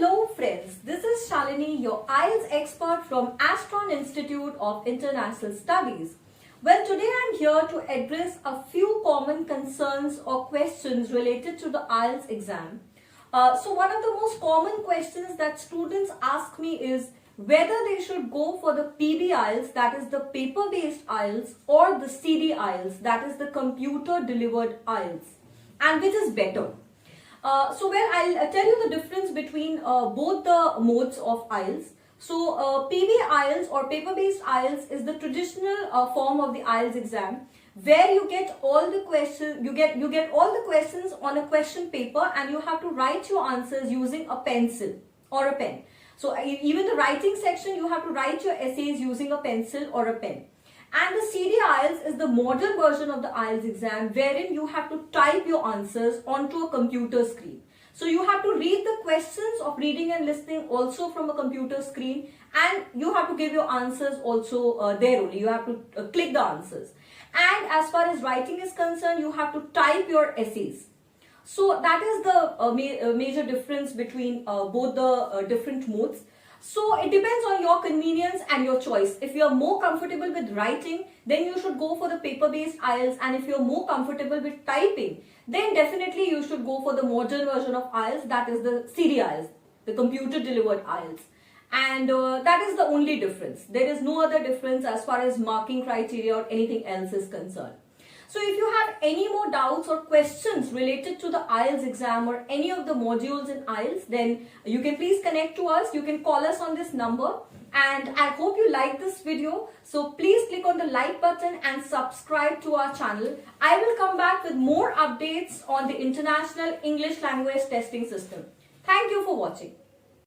Hello friends, this is Shalini, your IELTS expert from Astron Institute of International Studies. Well, today I am here to address a few common concerns or questions related to the IELTS exam. So one of the most common questions that students ask me is whether they should go for the PB IELTS, that is the paper-based IELTS, or the CD IELTS, that is the computer-delivered IELTS, and which is better. I'll tell you the difference between both the modes of IELTS. So PB IELTS or paper-based IELTS is the traditional form of the IELTS exam, where you get all the questions, you get all the questions on a question paper, and you have to write your answers using a pencil or a pen. So even the writing section, you have to write your essays using a pencil or a pen. And the CD IELTS is the modern version of the IELTS exam, wherein you have to type your answers onto a computer screen. So you have to read the questions of reading and listening also from a computer screen, and you have to give your answers also there only. You have to click the answers. And as far as writing is concerned, you have to type your essays. So that is the major difference between both the different modes. So it depends on your convenience and your choice. If you are more comfortable with writing, then you should go for the paper-based IELTS, and if you are more comfortable with typing, then definitely you should go for the modern version of IELTS, that is the CD IELTS, the computer-delivered IELTS. And that is the only difference. There is no other difference as far as marking criteria or anything else is concerned. So if you have any more doubts or questions related to the IELTS exam or any of the modules in IELTS, then you can please connect to us. You can call us on this number. And I hope you like this video. So please click on the like button and subscribe to our channel. I will come back with more updates on the International English Language Testing System. Thank you for watching.